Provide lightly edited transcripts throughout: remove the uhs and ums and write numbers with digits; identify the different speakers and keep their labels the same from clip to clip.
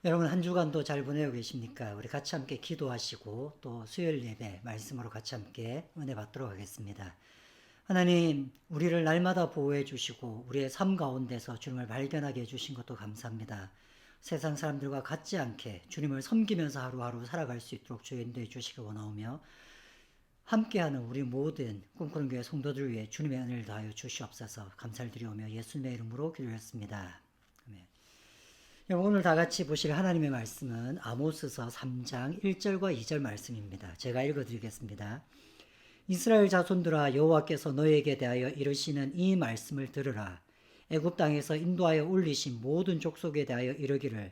Speaker 1: 여러분 한 주간도 잘 보내고 계십니까? 우리 같이 함께 기도하시고 또 수요일 예배 말씀으로 같이 함께 은혜 받도록 하겠습니다. 하나님, 우리를 날마다 보호해 주시고 우리의 삶 가운데서 주님을 발견하게 해 주신 것도 감사합니다. 세상 사람들과 같지 않게 주님을 섬기면서 하루하루 살아갈 수 있도록 주의 인도해 주시기 원하오며 함께하는 우리 모든 꿈꾸는 교회 성도들 위해 주님의 은혜를 다하여 주시옵소서. 감사를 드리오며 예수님의 이름으로 기도했습니다. 아멘. 오늘 다 같이 보실 하나님의 말씀은 아모스서 3장 1절과 2절 말씀입니다. 제가 읽어드리겠습니다. 이스라엘 자손들아, 여호와께서 너희에게 대하여 이르시는 이 말씀을 들으라. 애굽 땅에서 인도하여 올리신 모든 족속에 대하여 이르기를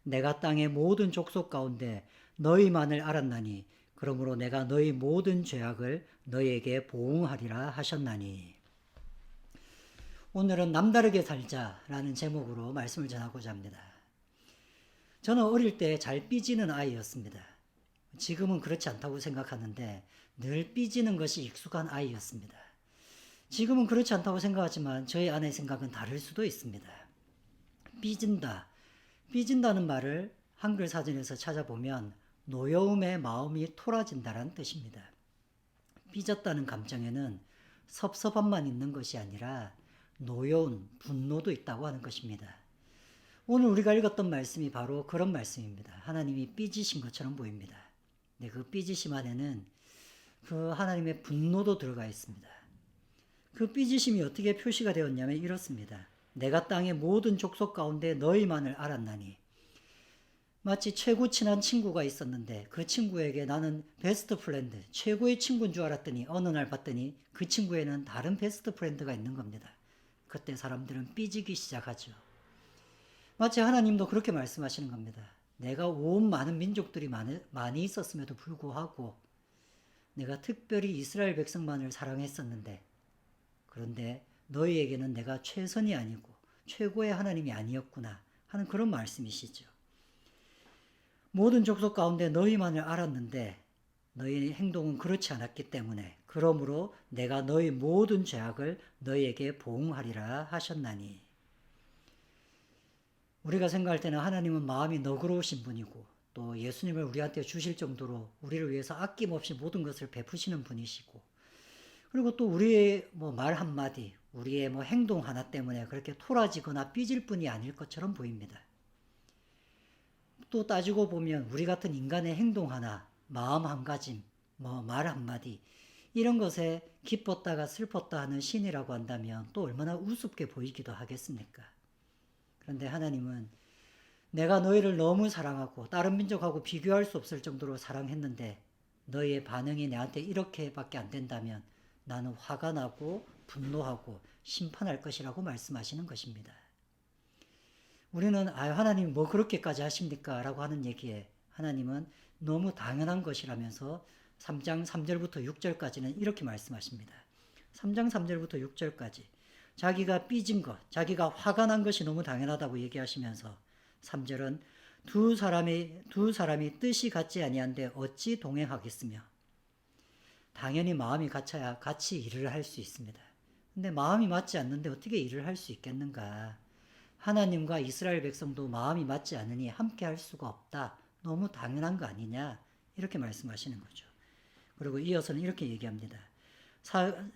Speaker 1: 내가 땅의 모든 족속 가운데 너희만을 알았나니 그러므로 내가 너희 모든 죄악을 너희에게 보응하리라 하셨나니. 오늘은 남다르게 살자라는 제목으로 말씀을 전하고자 합니다. 저는 어릴 때 잘 삐지는 아이였습니다. 지금은 그렇지 않다고 생각하는데 늘 삐지는 것이 익숙한 아이였습니다. 지금은 그렇지 않다고 생각하지만 저희 아내의 생각은 다를 수도 있습니다. 삐진다. 삐진다는 말을 한글 사전에서 찾아보면 노여움의 마음이 토라진다는 뜻입니다. 삐졌다는 감정에는 섭섭함만 있는 것이 아니라 노여운 분노도 있다고 하는 것입니다. 오늘 우리가 읽었던 말씀이 바로 그런 말씀입니다. 하나님이 삐지신 것처럼 보입니다. 네, 그 삐지심 안에는 그 하나님의 분노도 들어가 있습니다. 그 삐지심이 어떻게 표시가 되었냐면 이렇습니다. 내가 땅의 모든 족속 가운데 너희만을 알았나니. 마치 최고 친한 친구가 있었는데 그 친구에게 나는 베스트 프렌드, 최고의 친구인 줄 알았더니 어느 날 봤더니 그 친구에는 다른 베스트 프렌드가 있는 겁니다. 그때 사람들은 삐지기 시작하죠. 마치 하나님도 그렇게 말씀하시는 겁니다. 내가 온 많은 민족들이 많이 있었음에도 불구하고 내가 특별히 이스라엘 백성만을 사랑했었는데 그런데 너희에게는 내가 최선이 아니고 최고의 하나님이 아니었구나 하는 그런 말씀이시죠. 모든 족속 가운데 너희만을 알았는데 너희 행동은 그렇지 않았기 때문에 그러므로 내가 너희 모든 죄악을 너희에게 보응하리라 하셨나니. 우리가 생각할 때는 하나님은 마음이 너그러우신 분이고 또 예수님을 우리한테 주실 정도로 우리를 위해서 아낌없이 모든 것을 베푸시는 분이시고 그리고 또 우리의 말 한마디, 우리의 행동 하나 때문에 그렇게 토라지거나 삐질 뿐이 아닐 것처럼 보입니다. 또 따지고 보면 우리 같은 인간의 행동 하나, 마음 한가짐, 말 한마디 이런 것에 기뻤다가 슬펐다 하는 신이라고 한다면 또 얼마나 우습게 보이기도 하겠습니까? 그런데 하나님은 내가 너희를 너무 사랑하고 다른 민족하고 비교할 수 없을 정도로 사랑했는데 너희의 반응이 내한테 이렇게밖에 안 된다면 나는 화가 나고 분노하고 심판할 것이라고 말씀하시는 것입니다. 우리는 하나님 뭐 그렇게까지 하십니까? 라고 하는 얘기에 하나님은 너무 당연한 것이라면서 3장 3절부터 6절까지는 이렇게 말씀하십니다. 3장 3절부터 6절까지 자기가 삐진 것, 자기가 화가 난 것이 너무 당연하다고 얘기하시면서 3절은 두 사람이 뜻이 같지 아니한데 어찌 동행하겠으며 당연히 마음이 같아야 같이 일을 할 수 있습니다. 근데 마음이 맞지 않는데 어떻게 일을 할 수 있겠는가? 하나님과 이스라엘 백성도 마음이 맞지 않으니 함께 할 수가 없다. 너무 당연한 거 아니냐? 이렇게 말씀하시는 거죠. 그리고 이어서는 이렇게 얘기합니다.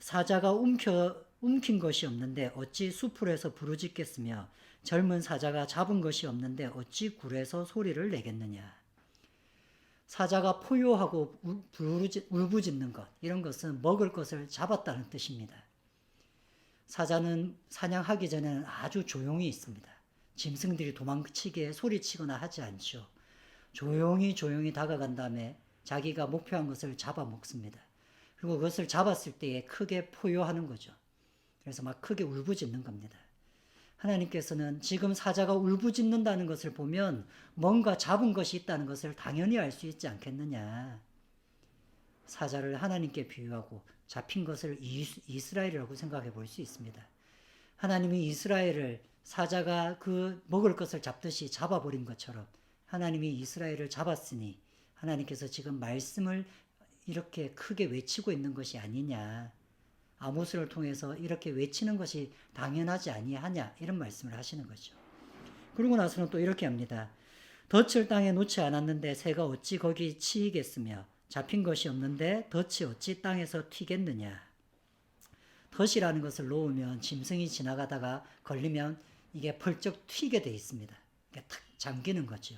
Speaker 1: 사자가 움킨 것이 없는데 어찌 수풀에서 부르짖겠으며 젊은 사자가 잡은 것이 없는데 어찌 굴에서 소리를 내겠느냐. 사자가 포효하고 울부짖는 것, 이런 것은 먹을 것을 잡았다는 뜻입니다. 사자는 사냥하기 전에는 아주 조용히 있습니다. 짐승들이 도망치게 소리치거나 하지 않죠. 조용히 다가간 다음에 자기가 목표한 것을 잡아먹습니다. 그리고 그것을 잡았을 때에 크게 포효하는 거죠. 그래서 막 크게 울부짖는 겁니다. 하나님께서는 지금 사자가 울부짖는다는 것을 보면 뭔가 잡은 것이 있다는 것을 당연히 알 수 있지 않겠느냐. 사자를 하나님께 비유하고 잡힌 것을 이스라엘이라고 생각해 볼 수 있습니다. 하나님이 이스라엘을 사자가 그 먹을 것을 잡듯이 잡아버린 것처럼 하나님이 이스라엘을 잡았으니 하나님께서 지금 말씀을 이렇게 크게 외치고 있는 것이 아니냐. 아모스를 통해서 이렇게 외치는 것이 당연하지 아니하냐 이런 말씀을 하시는 거죠. 그러고 나서는 또 이렇게 합니다. 덫을 땅에 놓지 않았는데 새가 어찌 거기 치이겠으며 잡힌 것이 없는데 덫이 어찌 땅에서 튀겠느냐. 덫이라는 것을 놓으면 짐승이 지나가다가 걸리면 이게 펄쩍 튀게 돼 있습니다. 이게 탁 잠기는 거죠.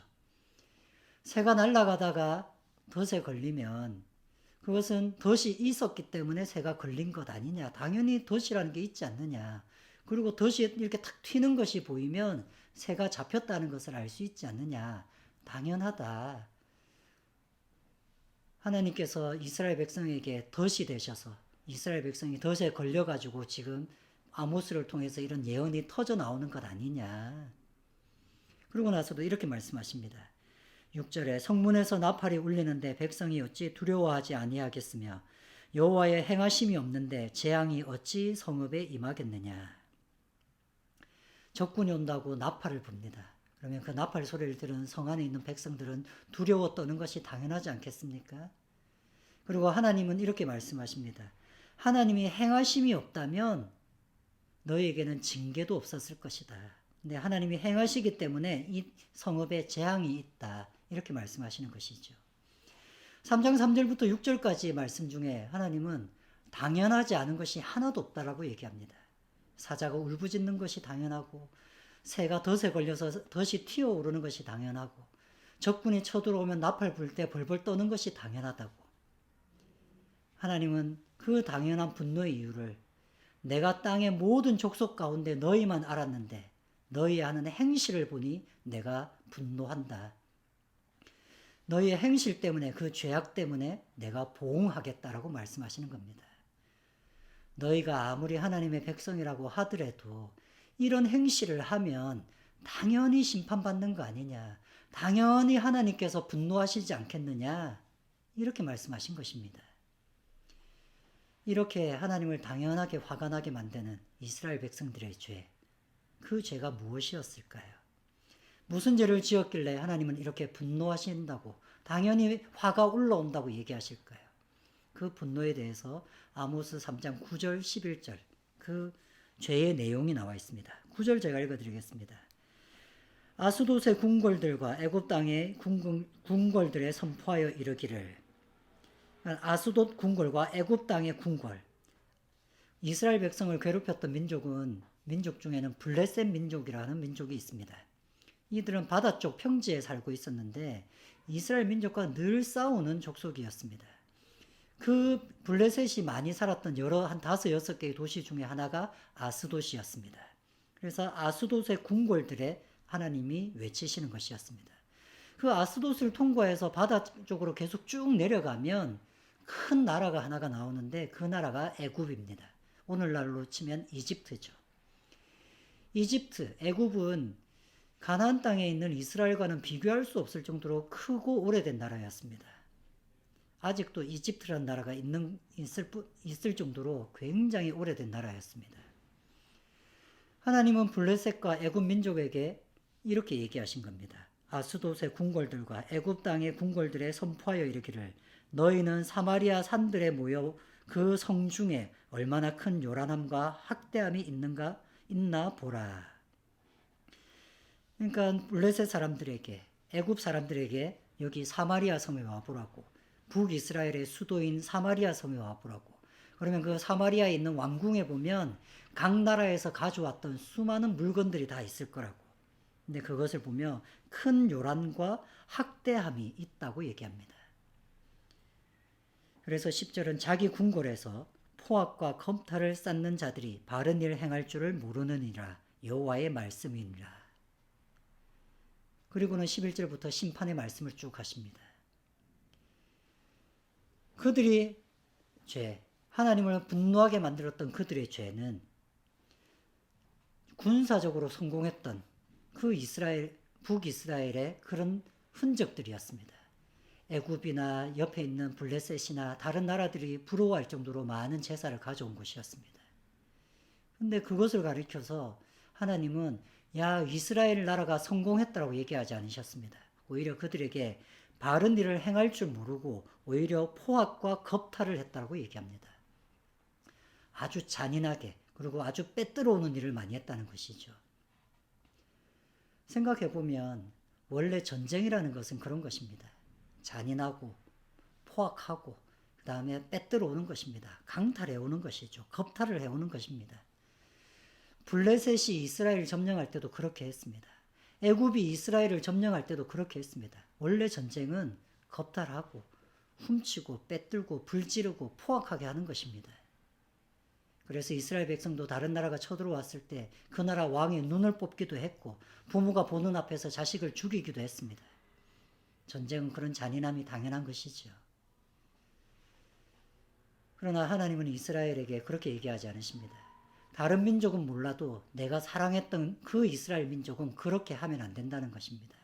Speaker 1: 새가 날아가다가 덫에 걸리면 그것은 덫이 있었기 때문에 새가 걸린 것 아니냐. 당연히 덫이라는 게 있지 않느냐. 그리고 덫이 이렇게 탁 튀는 것이 보이면 새가 잡혔다는 것을 알 수 있지 않느냐. 당연하다. 하나님께서 이스라엘 백성에게 덫이 되셔서 이스라엘 백성이 덫에 걸려가지고 지금 아모스를 통해서 이런 예언이 터져 나오는 것 아니냐. 그러고 나서도 이렇게 말씀하십니다. 6절에 성문에서 나팔이 울리는데 백성이 어찌 두려워하지 아니하겠으며 여호와의 행하심이 없는데 재앙이 어찌 성읍에 임하겠느냐. 적군이 온다고 나팔을 붑니다. 그러면 그 나팔 소리를 들은 성 안에 있는 백성들은 두려워 떠는 것이 당연하지 않겠습니까? 그리고 하나님은 이렇게 말씀하십니다. 하나님이 행하심이 없다면 너희에게는 징계도 없었을 것이다. 근데 하나님이 행하시기 때문에 이 성읍에 재앙이 있다. 이렇게 말씀하시는 것이죠. 3장 3절부터 6절까지의 말씀 중에 하나님은 당연하지 않은 것이 하나도 없다라고 얘기합니다. 사자가 울부짖는 것이 당연하고 새가 덫에 걸려서 덫이 튀어오르는 것이 당연하고 적군이 쳐들어오면 나팔 불 때 벌벌 떠는 것이 당연하다고. 하나님은 그 당연한 분노의 이유를 내가 땅의 모든 족속 가운데 너희만 알았는데 너희 하는 행실을 보니 내가 분노한다. 너희의 행실 때문에 그 죄악 때문에 내가 보응하겠다라고 말씀하시는 겁니다. 너희가 아무리 하나님의 백성이라고 하더라도 이런 행실을 하면 당연히 심판받는 거 아니냐. 당연히 하나님께서 분노하시지 않겠느냐. 이렇게 말씀하신 것입니다. 이렇게 하나님을 당연하게 화가 나게 만드는 이스라엘 백성들의 죄. 그 죄가 무엇이었을까요? 무슨 죄를 지었길래 하나님은 이렇게 분노하신다고 당연히 화가 올라온다고 얘기하실까요? 그 분노에 대해서 아모스 3장 9절 11절 그 죄의 내용이 나와 있습니다. 9절 제가 읽어드리겠습니다. 아스돗의 궁궐들과 애굽 땅의 궁궐들에 선포하여 이르기를. 아스돗 궁궐과 애굽 땅의 궁궐. 이스라엘 백성을 괴롭혔던 민족 중에는 블레셋 민족이라는 민족이 있습니다. 이들은 바다 쪽 평지에 살고 있었는데 이스라엘 민족과 늘 싸우는 족속이었습니다. 그 블레셋이 많이 살았던 한 5, 6개의 도시 중에 하나가 아스돗이었습니다. 그래서 아스돗의 궁궐들에 하나님이 외치시는 것이었습니다. 그 아스돗을 통과해서 바다 쪽으로 계속 쭉 내려가면 큰 나라가 하나가 나오는데 그 나라가 애굽입니다. 오늘날로 치면 이집트죠. 애굽은 가나안 땅에 있는 이스라엘과는 비교할 수 없을 정도로 크고 오래된 나라였습니다. 아직도 이집트라는 나라가 있을 정도로 굉장히 오래된 나라였습니다. 하나님은 블레셋과 애굽 민족에게 이렇게 얘기하신 겁니다. 아스돗의 궁궐들과 애굽 땅의 궁궐들에 선포하여 이르기를 너희는 사마리아 산들에 모여 그 성 중에 얼마나 큰 요란함과 학대함이 있나 보라. 그러니까 블레셋 사람들에게 애굽 사람들에게 여기 사마리아 성에 와보라고 북이스라엘의 수도인 사마리아 성에 와보라고. 그러면 그 사마리아에 있는 왕궁에 보면 각 나라에서 가져왔던 수많은 물건들이 다 있을 거라고. 근데 그것을 보며 큰 요란과 학대함이 있다고 얘기합니다. 그래서 10절은 자기 궁궐에서 포악과 검탈을 쌓는 자들이 바른 일 행할 줄을 모르느니라. 여호와의 말씀이니라. 그리고는 11절부터 심판의 말씀을 쭉 하십니다. 그들이 하나님을 분노하게 만들었던 그들의 죄는 군사적으로 성공했던 그 북이스라엘의 그런 흔적들이었습니다. 애굽이나 옆에 있는 블레셋이나 다른 나라들이 부러워할 정도로 많은 제사를 가져온 것이었습니다. 근데 그것을 가리켜서 하나님은 이스라엘 나라가 성공했다고 얘기하지 않으셨습니다. 오히려 그들에게 바른 일을 행할 줄 모르고 오히려 포악과 겁탈을 했다고 얘기합니다. 아주 잔인하게 그리고 아주 빼들어오는 일을 많이 했다는 것이죠. 생각해보면 원래 전쟁이라는 것은 그런 것입니다. 잔인하고 포악하고 그 다음에 빼들어 오는 것입니다. 강탈해 오는 것이죠. 겁탈을 해오는 것입니다. 블레셋이 이스라엘을 점령할 때도 그렇게 했습니다. 애굽이 이스라엘을 점령할 때도 그렇게 했습니다. 원래 전쟁은 겁탈하고 훔치고 빼들고 불지르고 포악하게 하는 것입니다. 그래서 이스라엘 백성도 다른 나라가 쳐들어왔을 때 그 나라 왕의 눈을 뽑기도 했고 부모가 보는 앞에서 자식을 죽이기도 했습니다. 전쟁은 그런 잔인함이 당연한 것이죠. 그러나 하나님은 이스라엘에게 그렇게 얘기하지 않으십니다. 다른 민족은 몰라도 내가 사랑했던 그 이스라엘 민족은 그렇게 하면 안 된다는 것입니다.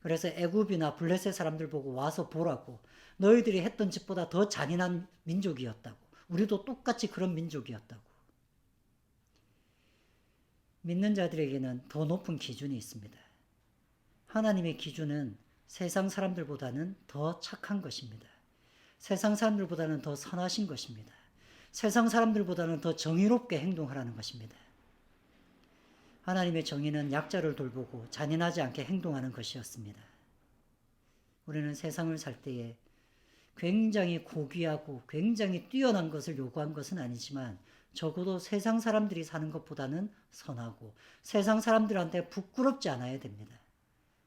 Speaker 1: 그래서 애굽이나 블레셋 사람들 보고 와서 보라고, 너희들이 했던 짓보다 더 잔인한 민족이었다고, 우리도 똑같이 그런 민족이었다고. 믿는 자들에게는 더 높은 기준이 있습니다. 하나님의 기준은 세상 사람들보다는 더 착한 것입니다. 세상 사람들보다는 더 선하신 것입니다. 세상 사람들보다는 더 정의롭게 행동하라는 것입니다. 하나님의 정의는 약자를 돌보고 잔인하지 않게 행동하는 것이었습니다. 우리는 세상을 살 때에 굉장히 고귀하고 굉장히 뛰어난 것을 요구한 것은 아니지만 적어도 세상 사람들이 사는 것보다는 선하고 세상 사람들한테 부끄럽지 않아야 됩니다.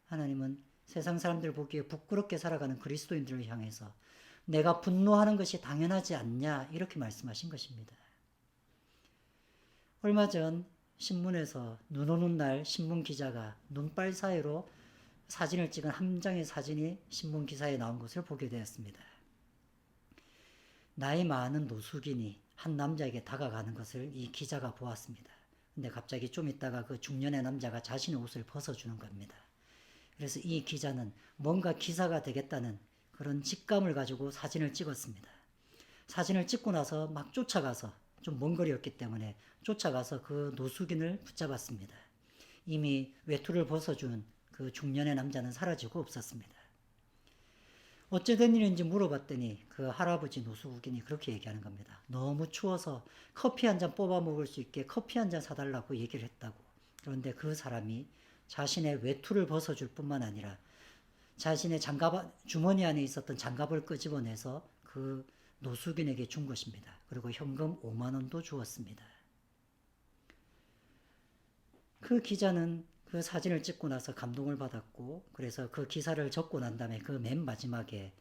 Speaker 1: 하나님은 세상 사람들 보기에 부끄럽게 살아가는 그리스도인들을 향해서 내가 분노하는 것이 당연하지 않냐 이렇게 말씀하신 것입니다. 얼마 전 신문에서 눈 오는 날 신문 기자가 눈발 사이로 사진을 찍은 한 장의 사진이 신문 기사에 나온 것을 보게 되었습니다. 나이 많은 노숙인이 한 남자에게 다가가는 것을 이 기자가 보았습니다. 근데 갑자기 좀 있다가 그 중년의 남자가 자신의 옷을 벗어주는 겁니다. 그래서 이 기자는 뭔가 기사가 되겠다는 그런 직감을 가지고 사진을 찍었습니다. 사진을 찍고 나서 막 쫓아가서, 좀 먼 거리였기 때문에 쫓아가서 그 노숙인을 붙잡았습니다. 이미 외투를 벗어준 그 중년의 남자는 사라지고 없었습니다. 어찌된 일인지 물어봤더니 그 할아버지 노숙인이 그렇게 얘기하는 겁니다. 너무 추워서 커피 한 잔 뽑아 먹을 수 있게 커피 한 잔 사달라고 얘기를 했다고. 그런데 그 사람이 자신의 외투를 벗어줄 뿐만 아니라 자신의 주머니 안에 있었던 장갑을 끄집어내서 그 노숙인에게 준 것입니다. 그리고 현금 5만 원도 주었습니다. 그 기자는 그 사진을 찍고 나서 감동을 받았고, 그래서 그 기사를 적고 난 다음에 그 맨 마지막에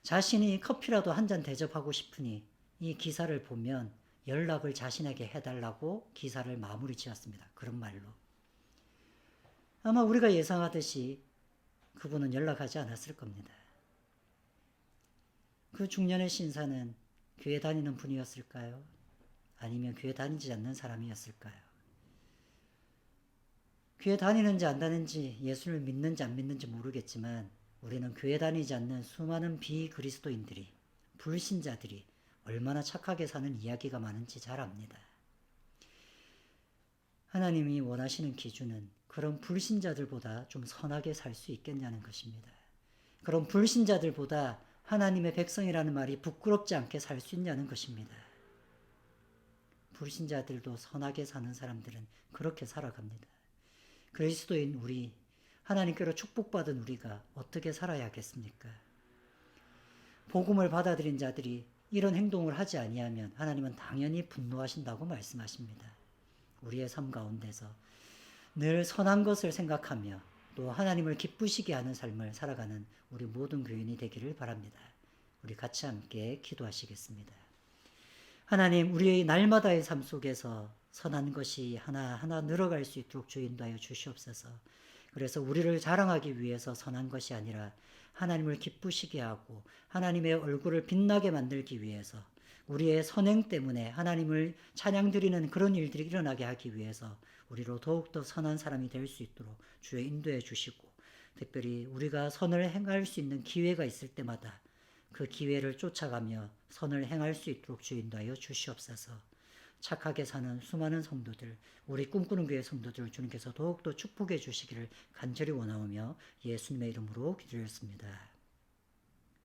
Speaker 1: 자신이 커피라도 한 잔 대접하고 싶으니 이 기사를 보면 연락을 자신에게 해달라고 기사를 마무리 지었습니다. 그런 말로. 아마 우리가 예상하듯이 그분은 연락하지 않았을 겁니다. 그 중년의 신사는 교회 다니는 분이었을까요? 아니면 교회 다니지 않는 사람이었을까요? 교회 다니는지 안 다니는지, 예수를 믿는지 안 믿는지 모르겠지만 우리는 교회 다니지 않는 수많은 비그리스도인들이, 불신자들이 얼마나 착하게 사는 이야기가 많은지 잘 압니다. 하나님이 원하시는 기준은 그런 불신자들보다 좀 선하게 살 수 있겠냐는 것입니다. 그런 불신자들보다 하나님의 백성이라는 말이 부끄럽지 않게 살 수 있냐는 것입니다. 불신자들도 선하게 사는 사람들은 그렇게 살아갑니다. 그리스도인 우리, 하나님께로 축복받은 우리가 어떻게 살아야 하겠습니까? 복음을 받아들인 자들이 이런 행동을 하지 아니하면 하나님은 당연히 분노하신다고 말씀하십니다. 우리의 삶 가운데서 늘 선한 것을 생각하며 또 하나님을 기쁘시게 하는 삶을 살아가는 우리 모든 교인이 되기를 바랍니다. 우리 같이 함께 기도하시겠습니다. 하나님, 우리의 날마다의 삶 속에서 선한 것이 하나하나 늘어갈 수 있도록 주 인도하여 주시옵소서. 그래서 우리를 자랑하기 위해서 선한 것이 아니라 하나님을 기쁘시게 하고 하나님의 얼굴을 빛나게 만들기 위해서, 우리의 선행 때문에 하나님을 찬양드리는 그런 일들이 일어나게 하기 위해서 우리로 더욱더 선한 사람이 될 수 있도록 주의 인도해 주시고, 특별히 우리가 선을 행할 수 있는 기회가 있을 때마다 그 기회를 쫓아가며 선을 행할 수 있도록 주 인도하여 주시옵소서. 착하게 사는 수많은 성도들, 우리 꿈꾸는 교회 성도들을 주님께서 더욱더 축복해 주시기를 간절히 원하오며 예수님의 이름으로 기도했습니다.